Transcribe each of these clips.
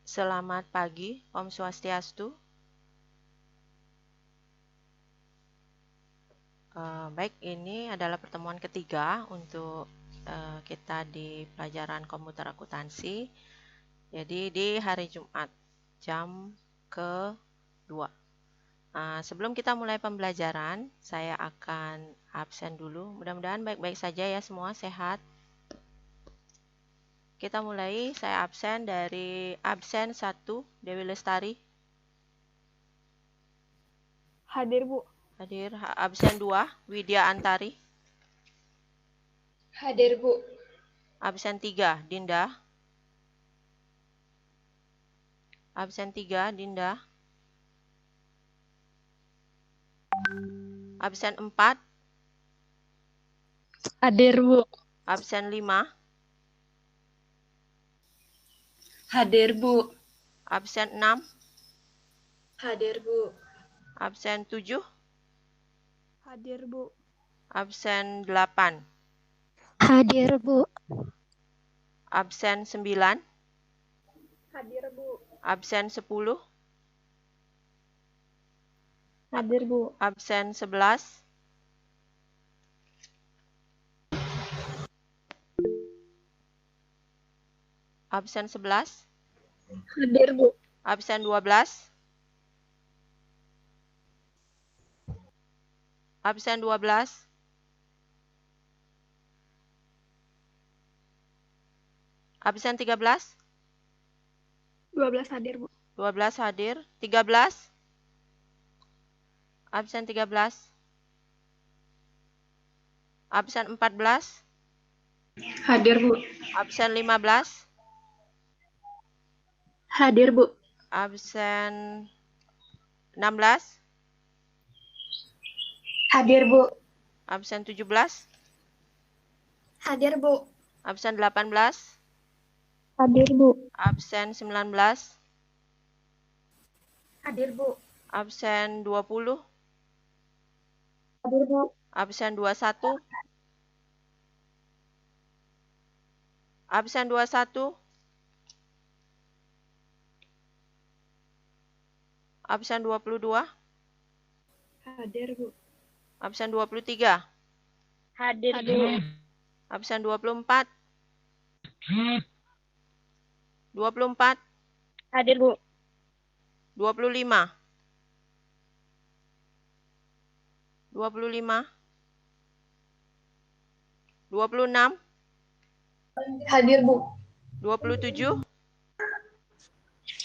Selamat pagi, Om Swastiastu. Baik, ini adalah pertemuan ketiga untuk kita di pelajaran komputer akuntansi. Jadi di hari Jumat, jam ke-2. Sebelum kita mulai pembelajaran, saya akan absen dulu. Mudah-mudahan baik-baik saja ya, semua sehat. Kita mulai, saya absen dari absen 1, Dewi Lestari. Hadir, Bu. Hadir. Absen 2, Widya Antari. Hadir, Bu. Absen 3, Dinda. Absen 3, Dinda. Absen 4. Hadir, Bu. Absen 5. Hadir, Bu. Absen 6. Hadir, Bu. Absen 7. Hadir, Bu. Absen 8. Hadir, Bu. Absen 9. Hadir, Bu. Absen 10. Hadir, Bu. Absen 11. Absen 11. Hadir, Bu. Absen 12. Absen 12. Absen 13. 12 hadir, Bu. 12 hadir. 13. Absen 13. Absen 14. Hadir, Bu. Absen 15. Hadir, Bu. Absen 16. Hadir, Bu. Absen 17. Hadir, Bu. Absen 18. Hadir, Bu. Absen 19. Hadir, Bu. Absen 20. Hadir, Bu. Absen 21. Absen 21. Absen 22. Hadir, Bu. Absen 23. Hadir, Bu. Absen 24. 24. Hadir, Bu. 25. 25. 26. Hadir, Bu. 27.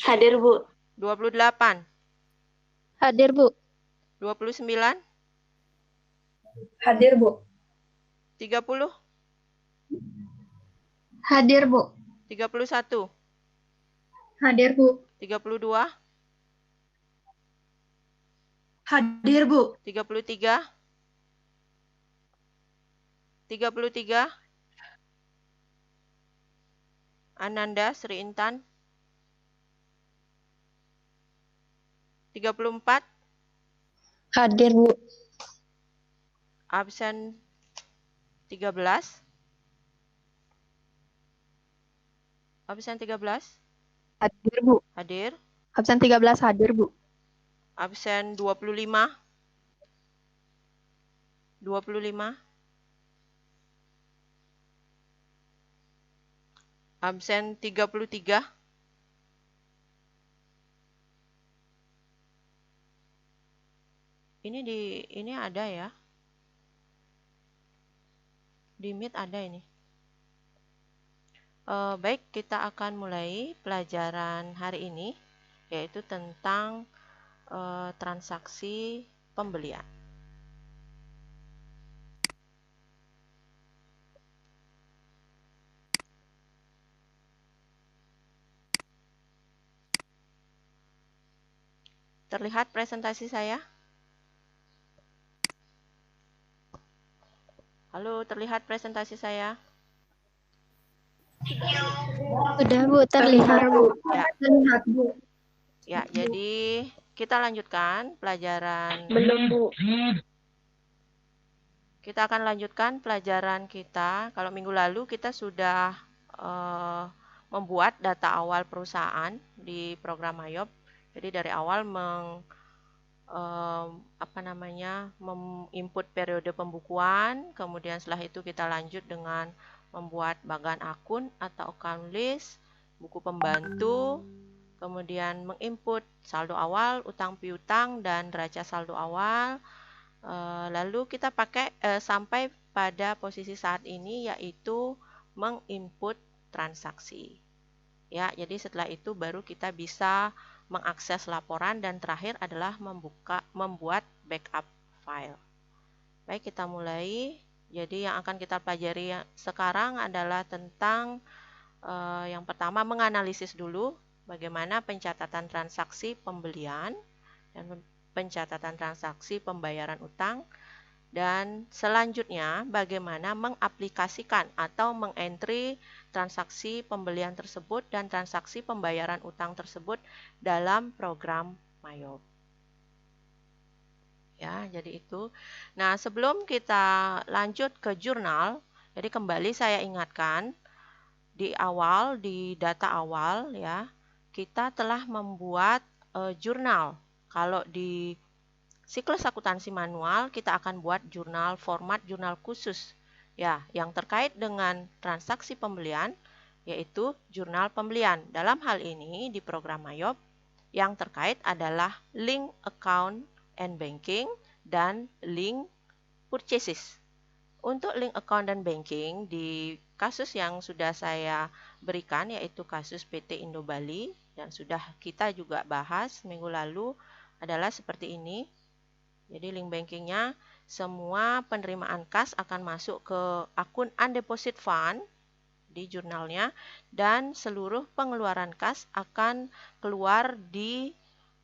Hadir, Bu. 28. Hadir, Bu. 29. Hadir, Bu. 30. Hadir, Bu. 31. Hadir, Bu. 32. Hadir, Bu. 33. 33. Ananda Sri Intan. 34. Hadir, Bu. Absen 13. Absen 13. Hadir, Bu. Hadir. Absen 13 hadir, Bu. Absen 25. 25. Absen 33. Ini ada ya. Di Meet ada ini. Baik, kita akan mulai pelajaran hari ini, yaitu tentang transaksi pembelian. Terlihat presentasi saya? Halo, terlihat presentasi saya? Sudah, Bu, terlihat, Bu. Ya. Terlihat, Bu. Ya, jadi kita lanjutkan pelajaran. Belum, Bu. Kita akan lanjutkan pelajaran kita. Kalau minggu lalu kita sudah membuat data awal perusahaan di program Mayop. Jadi dari awal menginput periode pembukuan, kemudian setelah itu kita lanjut dengan membuat bagan akun atau account list, buku pembantu, kemudian menginput saldo awal, utang piutang, dan neraca saldo awal. Lalu kita pakai sampai pada posisi saat ini, yaitu menginput transaksi. Ya, jadi setelah itu baru kita bisa mengakses laporan, dan terakhir adalah membuat backup file. Baik, kita mulai. Jadi yang akan kita pelajari sekarang adalah tentang yang pertama, menganalisis dulu bagaimana pencatatan transaksi pembelian dan pencatatan transaksi pembayaran utang, dan selanjutnya bagaimana mengaplikasikan atau mengentry transaksi pembelian tersebut dan transaksi pembayaran utang tersebut dalam program Mayop. Ya, jadi itu. Nah, sebelum kita lanjut ke jurnal, jadi kembali saya ingatkan di awal, di data awal ya, kita telah membuat jurnal. Kalau di siklus akuntansi manual, kita akan buat jurnal, format jurnal khusus ya, yang terkait dengan transaksi pembelian, yaitu jurnal pembelian. Dalam hal ini di program Mayop, yang terkait adalah link account and banking dan link purchases. Untuk link account dan banking, di kasus yang sudah saya berikan, yaitu kasus PT Indo Bali, dan sudah kita juga bahas minggu lalu, adalah seperti ini. Jadi link bankingnya, semua penerimaan kas akan masuk ke akun undeposit fund di jurnalnya, dan seluruh pengeluaran kas akan keluar di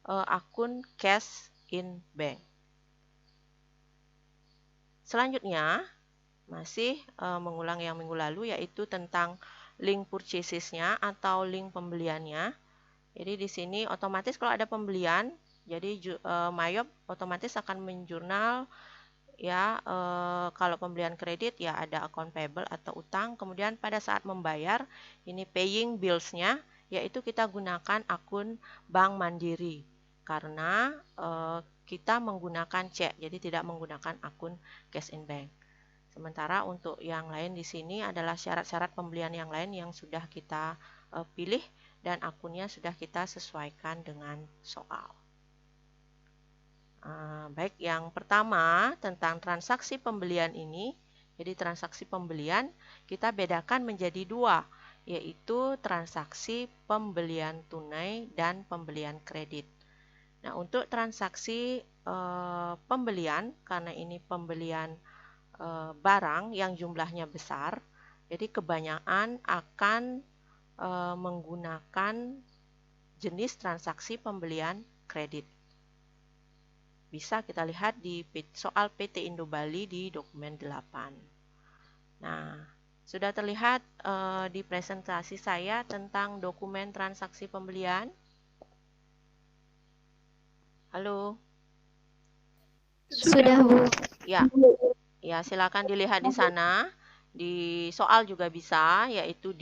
akun cash in bank. Selanjutnya, masih mengulang yang minggu lalu, yaitu tentang link purchasesnya atau link pembeliannya. Jadi di sini otomatis kalau ada pembelian, jadi Mayop otomatis akan menjurnal ya, kalau pembelian kredit ya ada account payable atau utang. Kemudian pada saat membayar, ini paying bills-nya, yaitu kita gunakan akun Bank Mandiri karena kita menggunakan cek, jadi tidak menggunakan akun cash in bank. Sementara untuk yang lain di sini adalah syarat-syarat pembelian yang lain yang sudah kita pilih dan akunnya sudah kita sesuaikan dengan soal. Baik, yang pertama tentang transaksi pembelian ini. Jadi transaksi pembelian kita bedakan menjadi dua, yaitu transaksi pembelian tunai dan pembelian kredit. Nah, untuk transaksi pembelian, karena ini pembelian barang yang jumlahnya besar, jadi kebanyakan akan menggunakan jenis transaksi pembelian kredit. Bisa kita lihat di soal PT Indo Bali di dokumen 8. Nah, sudah terlihat di presentasi saya tentang dokumen transaksi pembelian. Halo? Sudah, Bu. Ya, ya, silakan dilihat di sana. Di soal juga bisa, yaitu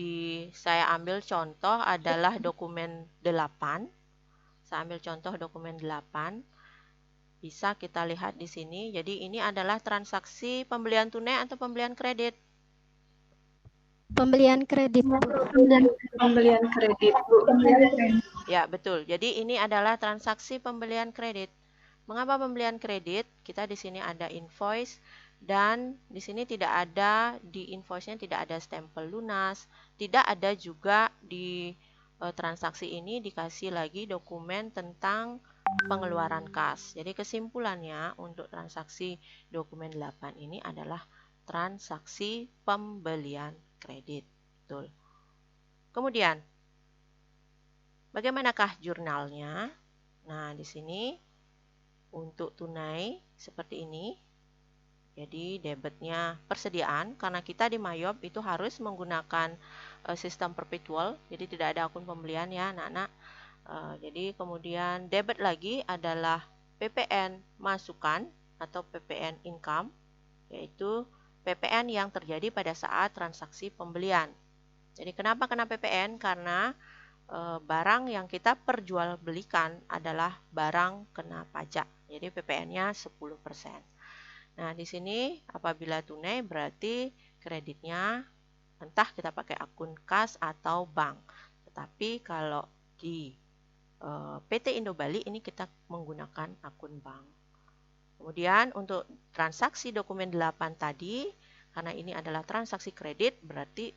saya ambil contoh adalah dokumen 8. Saya ambil contoh dokumen 8. Bisa kita lihat di sini. Jadi ini adalah transaksi pembelian tunai atau pembelian kredit? Pembelian kredit, Bu. Pembelian kredit, Bu. Ya, betul. Jadi ini adalah transaksi pembelian kredit. Mengapa pembelian kredit? Kita di sini ada invoice, dan di sini tidak ada, di invoice-nya tidak ada stempel lunas, tidak ada juga di transaksi ini dikasih lagi dokumen tentang pengeluaran kas. Jadi kesimpulannya untuk transaksi dokumen 8 ini adalah transaksi pembelian kredit. Betul. Kemudian, bagaimanakah jurnalnya? Nah, di sini untuk tunai seperti ini. Jadi debitnya persediaan, karena kita di Mayop itu harus menggunakan sistem perpetual, jadi tidak ada akun pembelian ya anak-anak. Jadi kemudian debit lagi adalah PPN masukan atau PPN income, yaitu PPN yang terjadi pada saat transaksi pembelian. Jadi kenapa kena PPN? Karena barang yang kita perjualbelikan adalah barang kena pajak. Jadi PPN-nya 10%. Nah, di sini apabila tunai berarti kreditnya entah kita pakai akun kas atau bank. Tetapi kalau di PT Indo Bali ini kita menggunakan akun bank. Kemudian untuk transaksi dokumen 8 tadi, karena ini adalah transaksi kredit, berarti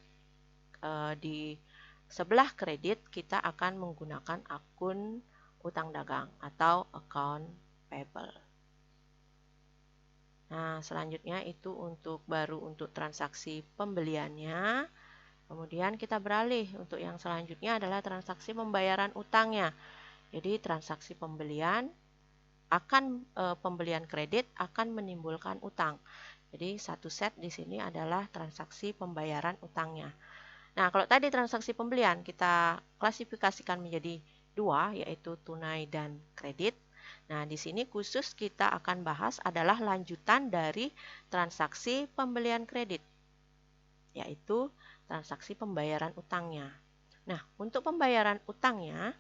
di sebelah kredit kita akan menggunakan akun utang dagang atau account payable. Nah, selanjutnya itu baru untuk transaksi pembeliannya. Kemudian kita beralih untuk yang selanjutnya adalah transaksi pembayaran utangnya. Jadi transaksi pembelian pembelian kredit akan menimbulkan utang. Jadi satu set di sini adalah transaksi pembayaran utangnya. Nah, kalau tadi transaksi pembelian kita klasifikasikan menjadi dua, yaitu tunai dan kredit. Nah, di sini khusus kita akan bahas adalah lanjutan dari transaksi pembelian kredit, yaitu transaksi pembayaran utangnya. Nah, untuk pembayaran utangnya,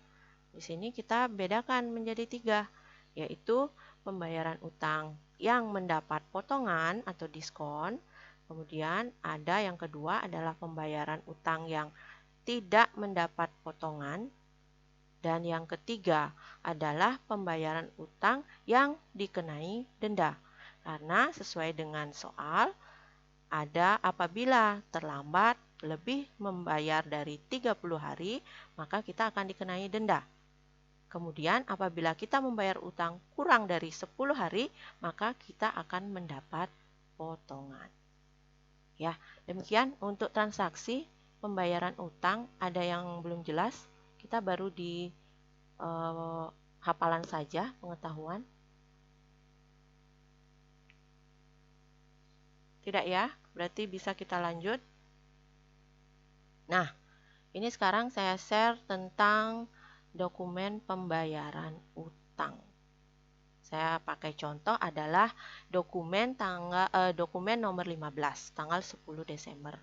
di sini kita bedakan menjadi tiga, yaitu pembayaran utang yang mendapat potongan atau diskon. Kemudian ada yang kedua adalah pembayaran utang yang tidak mendapat potongan. Dan yang ketiga adalah pembayaran utang yang dikenai denda. Karena sesuai dengan soal, ada apabila terlambat lebih membayar dari 30 hari, maka kita akan dikenai denda. Kemudian apabila kita membayar utang kurang dari 10 hari, maka kita akan mendapat potongan. Ya, demikian untuk transaksi pembayaran utang. Ada yang belum jelas? Kita baru di hafalan saja pengetahuan. Tidak ya? Berarti bisa kita lanjut. Nah, ini sekarang saya share tentang dokumen pembayaran utang. Saya pakai contoh adalah dokumen dokumen nomor 15 tanggal 10 Desember.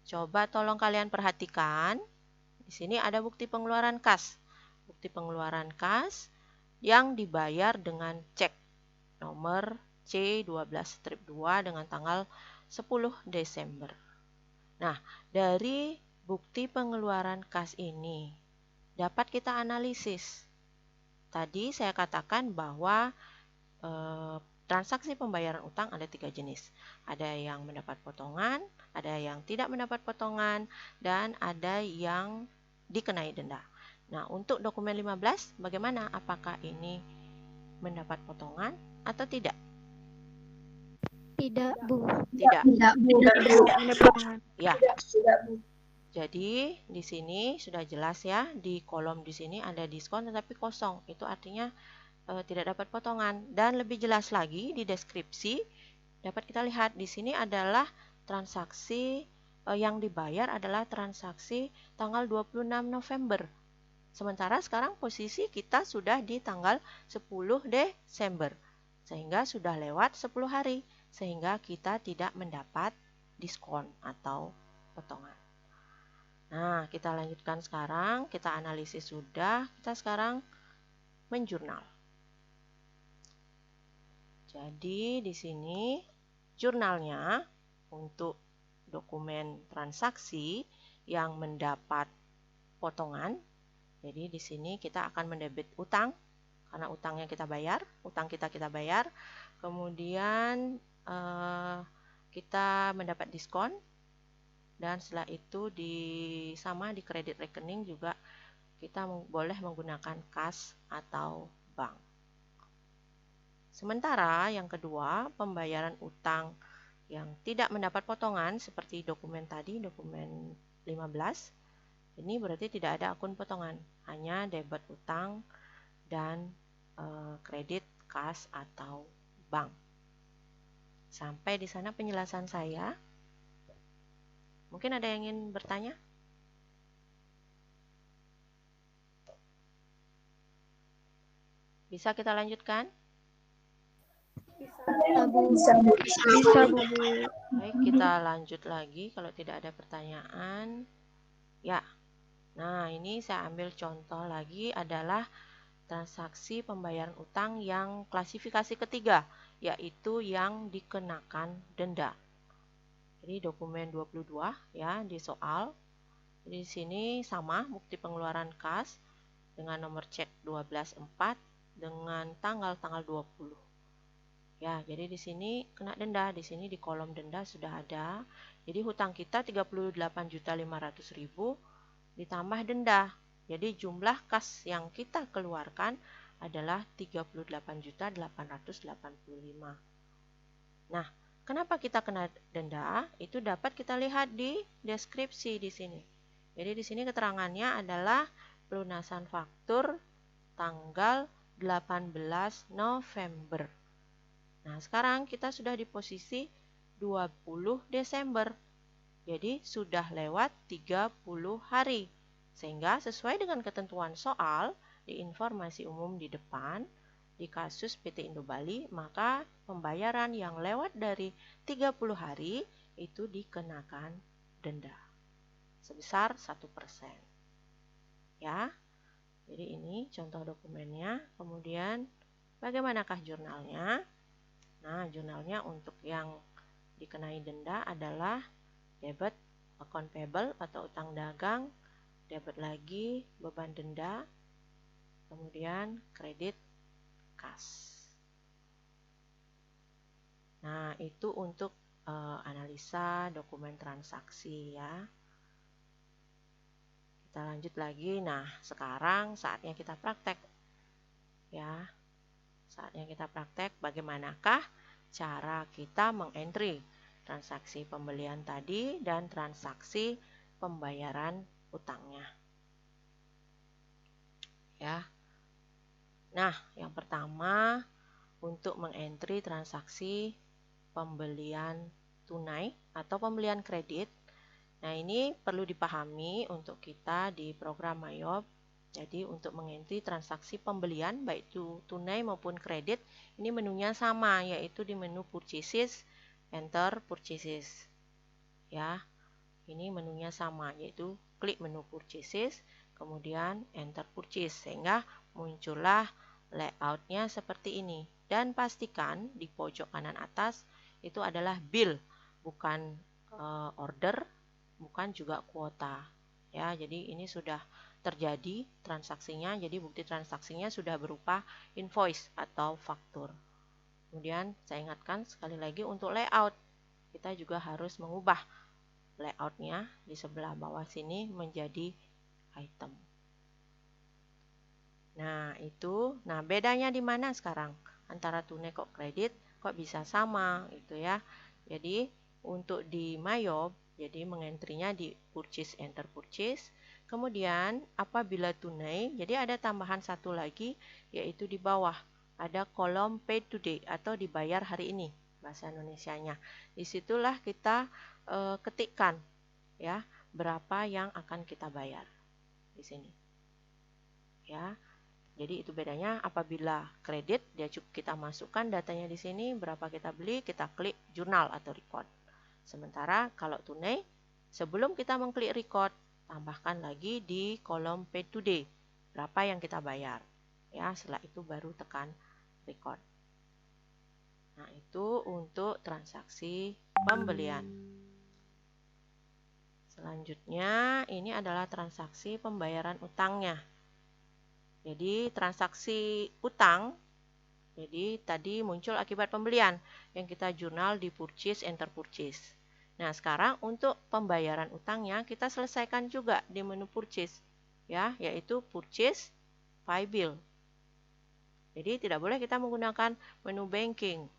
Coba tolong kalian perhatikan. Di sini ada bukti pengeluaran kas. Bukti pengeluaran kas yang dibayar dengan cek nomor C12-2 dengan tanggal 10 Desember. Nah, dari bukti pengeluaran kas ini dapat kita analisis. Tadi saya katakan bahwa transaksi pembayaran utang ada 3 jenis. Ada yang mendapat potongan, ada yang tidak mendapat potongan, dan ada yang dikenai denda. Nah, untuk dokumen 15, bagaimana? Apakah ini mendapat potongan atau tidak? Tidak, Bu. Tidak. Tidak, Bu. Ya. Tidak, Bu. Jadi, di sini sudah jelas ya, di kolom di sini ada diskon tetapi kosong. Itu artinya tidak dapat potongan. Dan lebih jelas lagi di deskripsi dapat kita lihat di sini adalah transaksi yang dibayar adalah transaksi tanggal 26 November. Sementara sekarang posisi kita sudah di tanggal 10 Desember. Sehingga sudah lewat 10 hari. Sehingga kita tidak mendapat diskon atau potongan. Nah, kita lanjutkan sekarang. Kita analisis sudah. Kita sekarang menjurnal. Jadi di sini jurnalnya untuk dokumen transaksi yang mendapat potongan. Jadi di sini kita akan mendebit utang karena utangnya kita bayar, utang kita bayar. Kemudian kita mendapat diskon dan setelah itu sama di kredit rekening juga kita boleh menggunakan kas atau bank. Sementara yang kedua, pembayaran utang yang tidak mendapat potongan seperti dokumen tadi, dokumen 15. Ini berarti tidak ada akun potongan, hanya debit utang dan kredit kas atau bank. Sampai di sana penjelasan saya. Mungkin ada yang ingin bertanya? Bisa kita lanjutkan? Bisa, Bu. Baik, kita lanjut lagi kalau tidak ada pertanyaan. Ya. Nah, ini saya ambil contoh lagi adalah transaksi pembayaran utang yang klasifikasi ketiga, yaitu yang dikenakan denda. Jadi dokumen 22 ya di soal. Jadi di sini sama bukti pengeluaran kas dengan nomor cek 12.4 dengan tanggal 20. Ya, jadi di sini kena denda, di sini di kolom denda sudah ada. Jadi hutang kita 38.500.000 ditambah denda. Jadi jumlah kas yang kita keluarkan adalah 38.885. Nah, kenapa kita kena denda? Itu dapat kita lihat di deskripsi di sini. Jadi di sini keterangannya adalah pelunasan faktur tanggal 18 November. Nah, sekarang kita sudah di posisi 20 Desember. Jadi sudah lewat 30 hari. Sehingga sesuai dengan ketentuan soal di informasi umum di depan, di kasus PT Indo Bali, maka pembayaran yang lewat dari 30 hari itu dikenakan denda sebesar 1%. Ya. Jadi ini contoh dokumennya. Kemudian bagaimanakah jurnalnya? Nah, jurnalnya untuk yang dikenai denda adalah debit account payable atau utang dagang, debit lagi beban denda, kemudian kredit kas. Nah, itu untuk analisa dokumen transaksi ya. Kita lanjut lagi. Nah, sekarang saatnya kita praktek. Ya. Saatnya kita praktek bagaimanakah cara kita mengentry transaksi pembelian tadi dan transaksi pembayaran utangnya. Ya. Nah, yang pertama untuk mengentry transaksi pembelian tunai atau pembelian kredit. Nah, ini perlu dipahami untuk kita di program MyYob. Jadi untuk mengentry transaksi pembelian baik itu tunai maupun kredit, ini menunya sama, yaitu di menu purchases, enter purchases. Ya, ini menunya sama, yaitu klik menu purchases, kemudian enter purchase, sehingga muncullah layoutnya seperti ini. Dan pastikan di pojok kanan atas itu adalah bill, bukan order, bukan juga kuota. Ya, jadi ini sudah terjadi transaksinya, jadi bukti transaksinya sudah berupa invoice atau faktur. Kemudian saya ingatkan sekali lagi untuk layout, kita juga harus mengubah layoutnya di sebelah bawah sini menjadi item. Nah, itu. Nah, bedanya di mana sekarang? Antara tunai kok kredit kok bisa sama gitu ya. Jadi, untuk di MyYob, jadi mengentrinya di purchase, enter purchase. Kemudian, apabila tunai, jadi ada tambahan satu lagi, yaitu di bawah. Ada kolom paid today atau dibayar hari ini, bahasa Indonesianya. Disitulah kita ketikkan ya, berapa yang akan kita bayar di sini. Ya. Jadi itu bedanya. Apabila kredit, dia cukup kita masukkan datanya di sini, berapa kita beli, kita klik jurnal atau record. Sementara kalau tunai, sebelum kita mengklik record, tambahkan lagi di kolom pay today, berapa yang kita bayar. Ya, setelah itu baru tekan record. Nah, itu untuk transaksi pembelian. Selanjutnya, ini adalah transaksi pembayaran utangnya. Jadi transaksi utang, jadi tadi muncul akibat pembelian yang kita jurnal di purchase, enter purchase. Nah, sekarang untuk pembayaran utangnya kita selesaikan juga di menu purchase, ya, yaitu purchase pay bill. Jadi tidak boleh kita menggunakan menu banking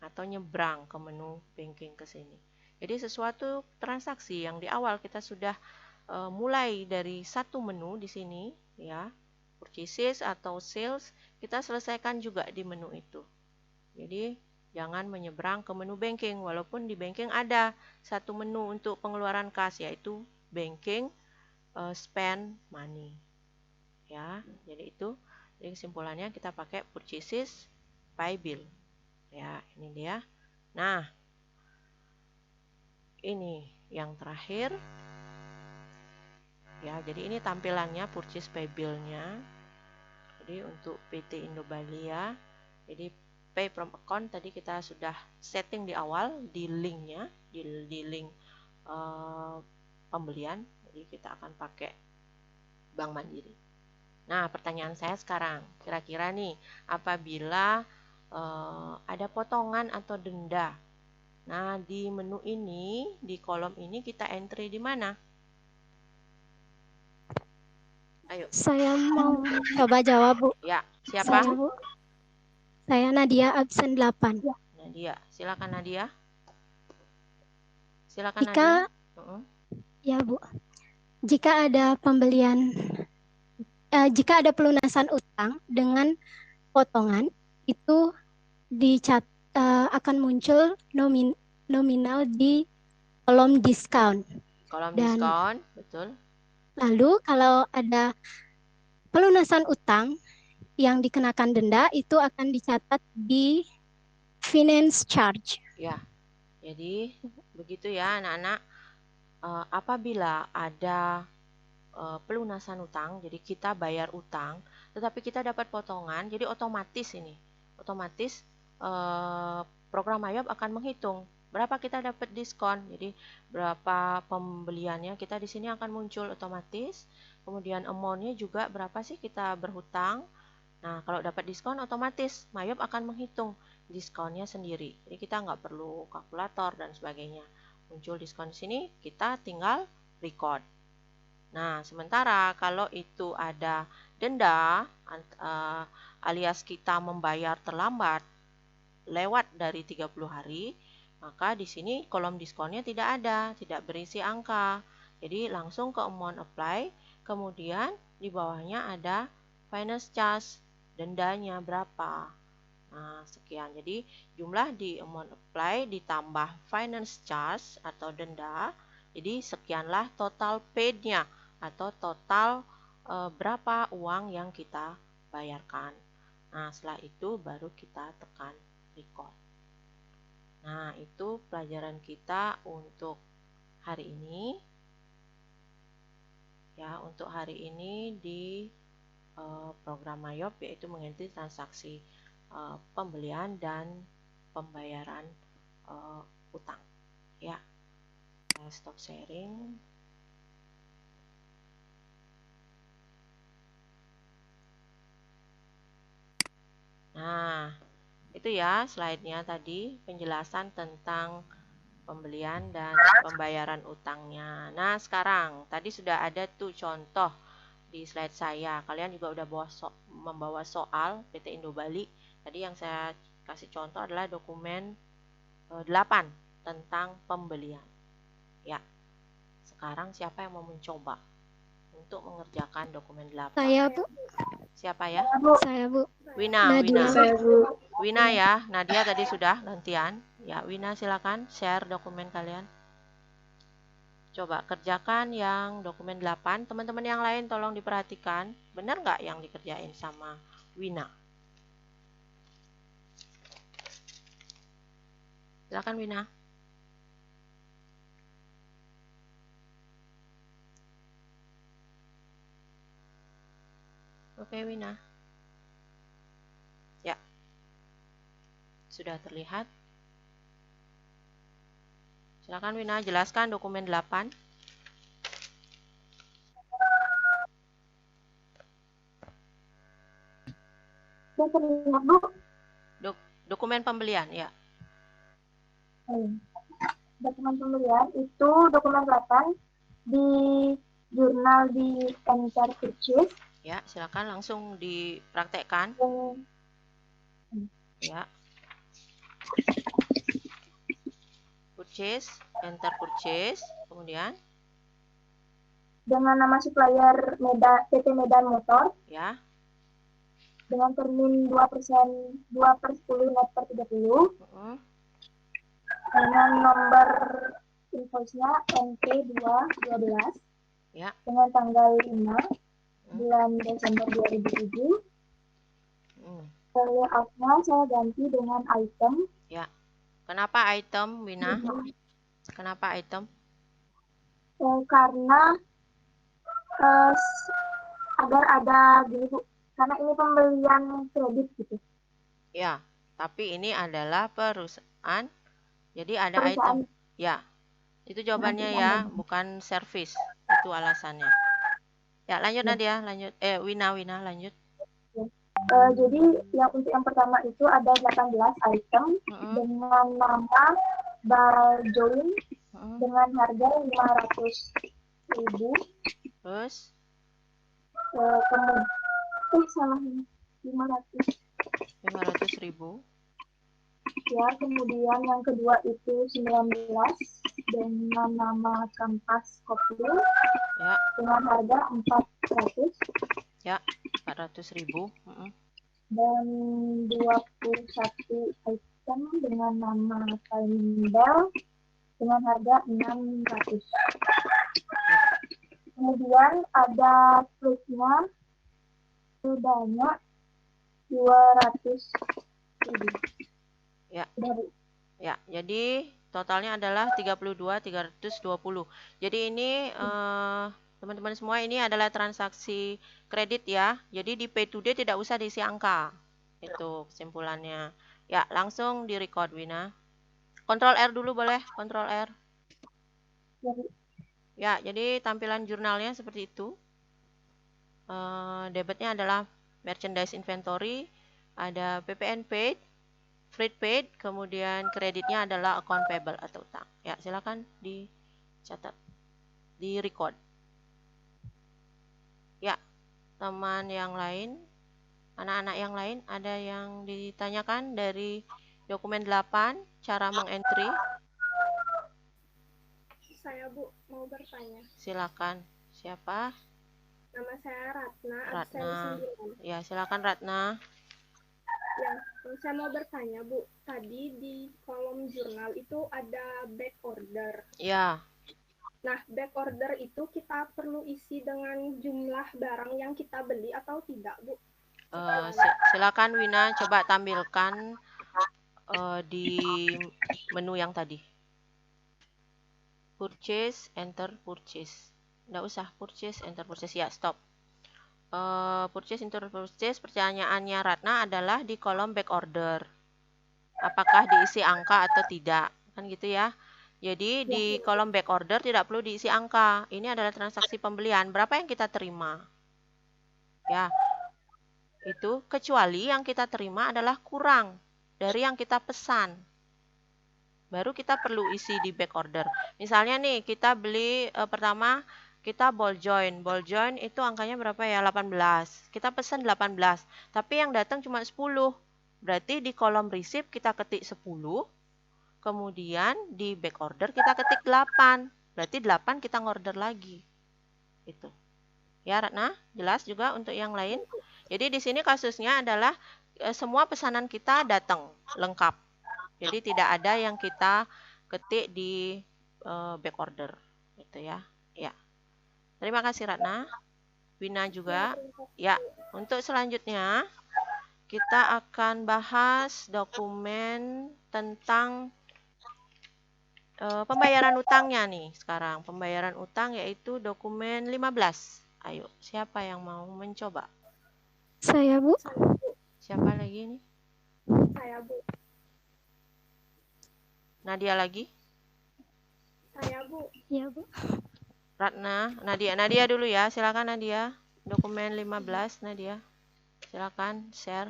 atau nyebrang ke menu banking ke sini. Jadi sesuatu transaksi yang di awal kita sudah mulai dari satu menu di sini, ya, purchases atau sales, kita selesaikan juga di menu itu. Jadi jangan menyeberang ke menu banking, walaupun di banking ada satu menu untuk pengeluaran kas, yaitu banking spend money. Ya, jadi itu. Jadi kesimpulannya kita pakai purchases pay bill. Ya, ini dia. Nah, ini yang terakhir. Ya, jadi ini tampilannya purchase pay bill-nya. Jadi untuk PT Indo Bali ya. Jadi pay from account tadi kita sudah setting di awal di linknya, di link pembelian. Jadi kita akan pakai Bank Mandiri. Nah, pertanyaan saya sekarang, kira-kira nih, apabila ada potongan atau denda. Nah, di menu ini, di kolom ini kita entry di mana? Ayo. Saya mau coba jawab, Bu. Ya, siapa? Saya, Bu. Saya Nadia, absen 8. Nadia. Silakan Nadia. Silakan Jika, Nadia. ya Bu, jika ada pembelian, jika ada pelunasan utang dengan potongan, itu akan muncul nominal di kolom diskon. Kolom diskon, betul. Lalu kalau ada pelunasan utang yang dikenakan denda, itu akan dicatat di finance charge. Ya, jadi begitu ya anak-anak. Apabila ada pelunasan utang, jadi kita bayar utang, tetapi kita dapat potongan, jadi otomatis program Mayop akan menghitung berapa kita dapat diskon. Jadi berapa pembeliannya kita di sini akan muncul otomatis. Kemudian amount-nya juga berapa sih kita berhutang. Nah, kalau dapat diskon otomatis Mayop akan menghitung diskonnya sendiri. Jadi kita nggak perlu kalkulator dan sebagainya. Muncul diskon di sini, kita tinggal record. Nah, sementara kalau itu ada denda alias kita membayar terlambat lewat dari 30 hari, maka di sini kolom diskonnya tidak ada, tidak berisi angka. Jadi langsung ke amount apply, kemudian di bawahnya ada finance charge, dendanya berapa. Nah, sekian. Jadi jumlah di amount apply ditambah finance charge atau denda. Jadi sekianlah total paid-nya atau total berapa uang yang kita bayarkan. Nah, setelah itu baru kita tekan record. Nah, itu pelajaran kita untuk hari ini. Ya, untuk hari ini di program Mayop, yaitu mengintip transaksi pembelian dan pembayaran utang. Ya, saya stop sharing. Nah, itu ya slide-nya tadi, penjelasan tentang pembelian dan pembayaran utangnya. Nah, sekarang tadi sudah ada tuh contoh di slide saya. Kalian juga udah membawa soal PT Indo Bali. Tadi yang saya kasih contoh adalah dokumen 8 tentang pembelian. Ya. Sekarang siapa yang mau mencoba untuk mengerjakan dokumen 8? Saya, Bu. Siapa ya? Saya, Bu. Wina. Saya, Bu. Wina ya. Nadia tadi sudah gantian. Ya, Wina silakan share dokumen kalian. Coba kerjakan yang dokumen 8. Teman-teman yang lain tolong diperhatikan. Benar nggak yang dikerjain sama Wina? Silakan Wina. Oke, Wina. Ya. Sudah terlihat. Silakan Wina, jelaskan dokumen 8. Sudah terlihat, Bu? Dokumen pembelian, ya. Dokumen pembelian itu dokumen 8 di jurnal di enter purchase. Ya, silakan langsung dipraktekkan. Ya. Purchase, enter purchase, kemudian dengan nama supplier PT Medan Motor. Ya. Dengan termin 2%, 2/10 net per 30. Dengan nomor invoice-nya NP212. Ya. Dengan tanggal 5 bulan Desember 2007. Layout-nya saya ganti dengan item. Ya. Kenapa item, Wina? Kenapa item? Karena agar ada gini Bu, karena ini pembelian kredit gitu. Ya, tapi ini adalah perusahaan. Jadi ada Perusahaan. item. Ya, itu jawabannya ya, bukan servis. Itu alasannya. Ya, lanjut Nadia, lanjut. Wina, lanjut. Jadi untuk yang pertama itu ada 18 item dengan nama Barjoin dengan harga 500.000. Terus? Kemudian salah 500.000. Ya, kemudian yang kedua itu 19 dengan nama Kampas Kopi Ya. dengan harga 400. Ya, 400.000. Dan 21 item dengan nama Time Bell dengan harga 600. Kemudian ada plusnya sebanyak 200.000. Ya. Ya, jadi totalnya adalah 32.320. Jadi ini teman-teman semua, ini adalah transaksi kredit ya. Jadi di pay today tidak usah diisi angka. Itu kesimpulannya. Ya, langsung di record Wina. Ctrl R dulu boleh, Ctrl R. Ya, jadi tampilan jurnalnya seperti itu. Debitnya adalah merchandise inventory, ada PPN paid, freight paid, kemudian kreditnya adalah account payable atau utang. Ya, silakan dicatat, di record. Ya, teman yang lain, anak-anak yang lain, ada yang ditanyakan dari dokumen 8, cara mengentry? Saya Bu, mau bertanya. Silakan. Siapa? Nama saya Ratna. Ratna. Ya, silakan Ratna. Ya, saya mau bertanya Bu, tadi di kolom jurnal itu ada back order. Ya. Nah, back order itu kita perlu isi dengan jumlah barang yang kita beli atau tidak Bu? Silakan Wina, coba tampilkan di menu yang tadi. Purchase, enter purchase. Nggak usah purchase, enter purchase. Ya, stop. Purchase, enter purchase. Pertanyaannya Ratna adalah di kolom back order. Apakah diisi angka atau tidak? Kan gitu ya. Jadi di kolom back order tidak perlu diisi angka. Ini adalah transaksi pembelian. Berapa yang kita terima? Ya, itu kecuali yang kita terima adalah kurang dari yang kita pesan. Baru kita perlu isi di back order. Misalnya nih, kita beli pertama, kita ball joint. Ball joint itu angkanya berapa ya? 18. Kita pesan 18. Tapi yang datang cuma 10. Berarti di kolom receipt kita ketik 10. Kemudian di back order kita ketik 8. Berarti 8 kita ngorder lagi. Itu. Ya, Ratna, jelas juga untuk yang lain. Jadi di sini kasusnya adalah semua pesanan kita datang lengkap. Jadi tidak ada yang kita ketik di back order, gitu ya. Ya. Terima kasih Ratna. Wina juga. Ya. Untuk selanjutnya kita akan bahas dokumen tentang pembayaran utangnya nih sekarang. Pembayaran utang yaitu dokumen 15. Ayo, siapa yang mau mencoba? Saya Bu. Siapa lagi nih? Saya Bu. Nadia lagi? Saya Bu. Ya Bu. Ratna, Nadia dulu ya. Silakan Nadia. Dokumen 15 Nadia. Silakan share.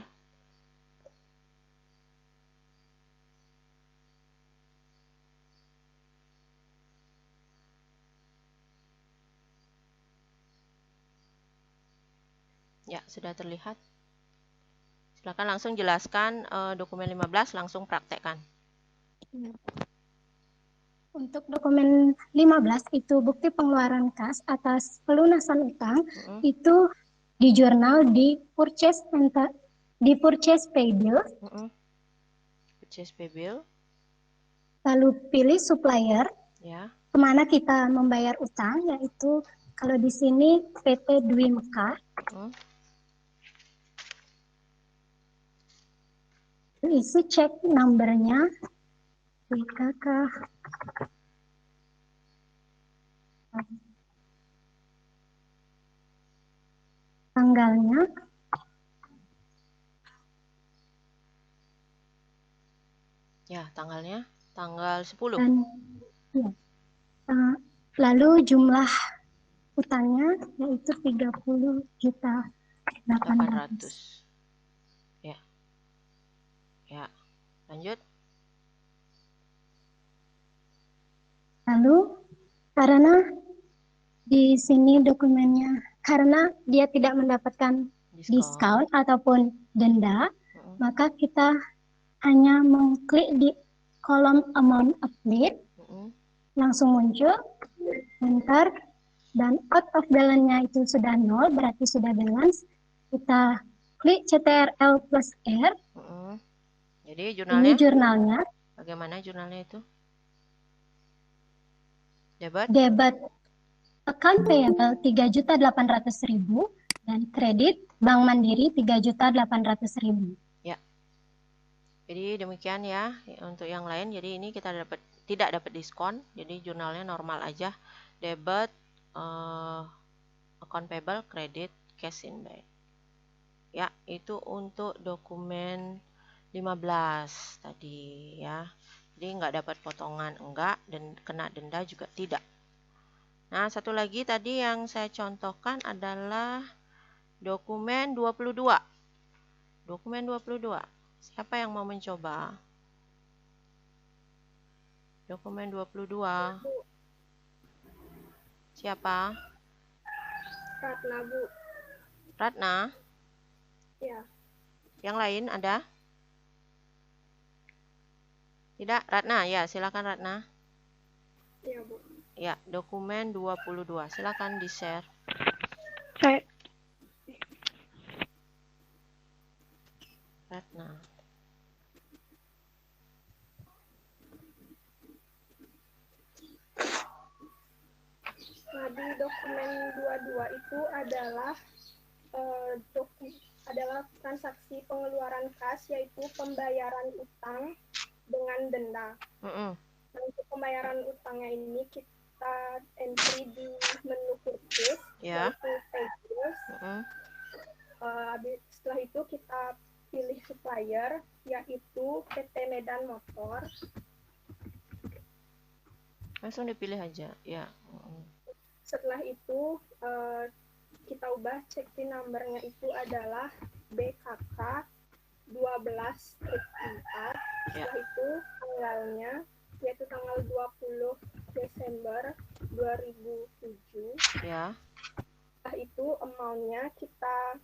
Ya, sudah terlihat. Silakan langsung jelaskan dokumen 15, langsung praktekkan. Untuk dokumen 15 itu bukti pengeluaran kas atas pelunasan utang itu di jurnal di purchase pay bill. Purchase pay bill. Lalu pilih supplier. Ya. Kemana kita membayar utang, yaitu kalau di sini PT Dwi Mekar. Isi cek numbernya BKK. tanggalnya. Ya, tanggalnya tanggal 10. Dan ya, lalu jumlah utangnya yaitu 30.800.000. 800. Ya. Ya. Lanjut. Lalu karena di sini dokumennya, karena dia tidak mendapatkan diskon ataupun denda, maka kita hanya mengklik di kolom amount applied, langsung muncul, enter, dan out of balance-nya itu sudah 0, berarti sudah balance. Kita klik CTRL plus R. Jadi Ini jurnalnya. Bagaimana jurnalnya itu? Debit account payable 3.800.000 dan kredit Bank Mandiri 3.800.000. Ya. Jadi demikian ya untuk yang lain. Jadi ini kita tidak dapat diskon. Jadi jurnalnya normal aja. Debit, account payable, kredit, cash in bank. Ya, itu untuk dokumen 15 tadi ya. Jadi nggak dapat potongan enggak, dan kena denda juga tidak. Nah, satu lagi tadi yang saya contohkan adalah dokumen 22. Dokumen 22. Siapa yang mau mencoba? Dokumen 22. Siapa? Ratna, Bu. Ratna? Ya. Yang lain ada? Tidak, Ratna. Ya, silakan Ratna. Ya, Bu. Ya, dokumen 22. Silakan di-share. Ratna. Nah, di dokumen 22 itu adalah transaksi pengeluaran kas, yaitu pembayaran utang dengan denda. Nah, untuk pembayaran utangnya ini kita entry di menu purchase, yaitu payables. Setelah itu kita pilih supplier, yaitu PT Medan Motor. Langsung dipilih aja, ya. Setelah itu kita ubah check-in number-nya itu adalah BKK 12/4. Setelah itu tanggalnya yaitu tanggal 20 Desember 2007. Ya. Setelah itu amount-nya kita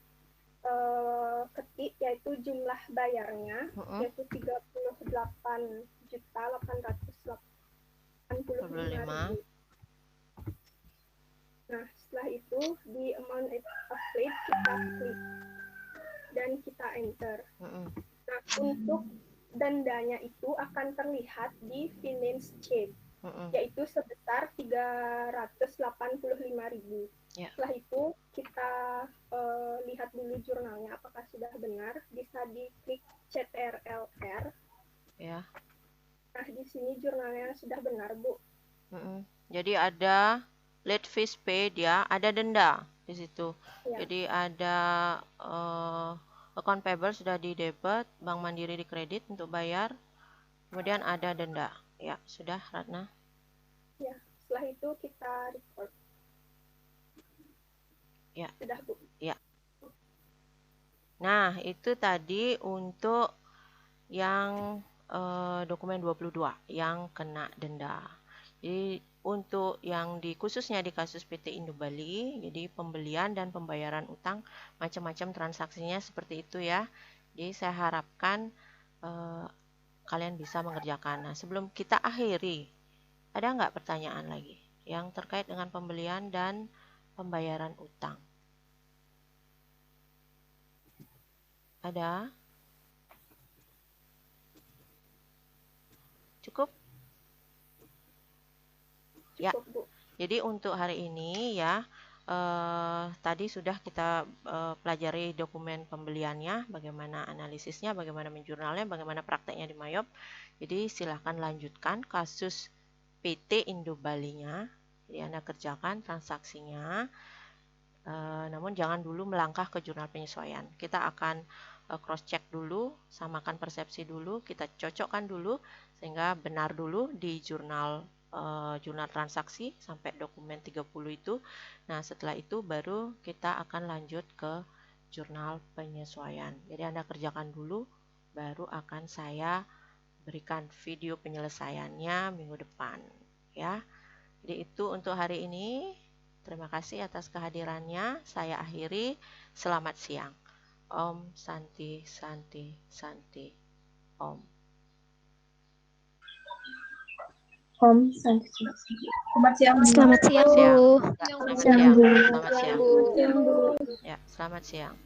ketik, yaitu jumlah bayarnya yaitu 38.885.000. Nah, setelah itu di amount applied kita klik dan kita enter. Nah, untuk dendanya itu akan terlihat di finance check, yaitu sebesar 385.000. Setelah itu kita lihat dulu jurnalnya apakah sudah benar, bisa diklik CTRL-R. Ya. Nah, di sini jurnalnya sudah benar, Bu. Jadi ada late fees paid ya, ada denda di situ. Ya. Jadi ada account payable sudah di debit, Bank Mandiri di kredit untuk bayar. Kemudian ada denda. Ya, sudah Ratna. Ya, setelah itu kita record. Ya. Sudah, Bu. Ya. Nah, itu tadi untuk yang dokumen 22 yang kena denda. Jadi untuk yang khususnya di kasus PT Indo Bali, jadi pembelian dan pembayaran utang macam-macam transaksinya seperti itu ya. Jadi saya harapkan kalian bisa mengerjakan. Nah, sebelum kita akhiri, ada nggak pertanyaan lagi yang terkait dengan pembelian dan pembayaran utang? Ada? Cukup? Ya, jadi untuk hari ini ya, tadi sudah kita pelajari dokumen pembeliannya, bagaimana analisisnya, bagaimana menjurnalnya, bagaimana prakteknya di Mayop. Jadi silahkan lanjutkan kasus PT Indo Bali-nya. Jadi Anda kerjakan transaksinya. Namun jangan dulu melangkah ke jurnal penyesuaian. Kita akan cross check dulu, samakan persepsi dulu, kita cocokkan dulu sehingga benar dulu di jurnal transaksi sampai dokumen 30 itu. Nah, setelah itu baru kita akan lanjut ke jurnal penyesuaian. Jadi Anda kerjakan dulu, baru akan saya berikan video penyelesaiannya minggu depan, ya. Jadi itu untuk hari ini. Terima kasih atas kehadirannya. Saya akhiri. Selamat siang. Om Santi Santi Santi Om. Om Santi. Selamat siang. Selamat siang, Bu. Selamat siang. Selamat siang. Ya, selamat siang.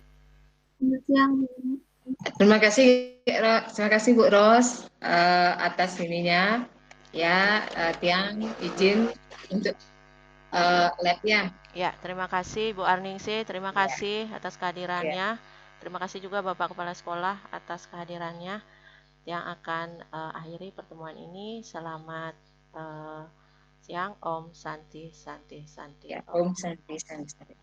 Selamat siang. Terima kasih Bu Ros atas ininya ya, Tiang izin untuk labnya. Ya, terima kasih Bu Arningsih, terima kasih atas kehadirannya. Terima kasih juga Bapak Kepala Sekolah atas kehadirannya yang akan akhiri pertemuan ini. Selamat siang, Om Santi Santi Santi. Ya, Om Santi Santi.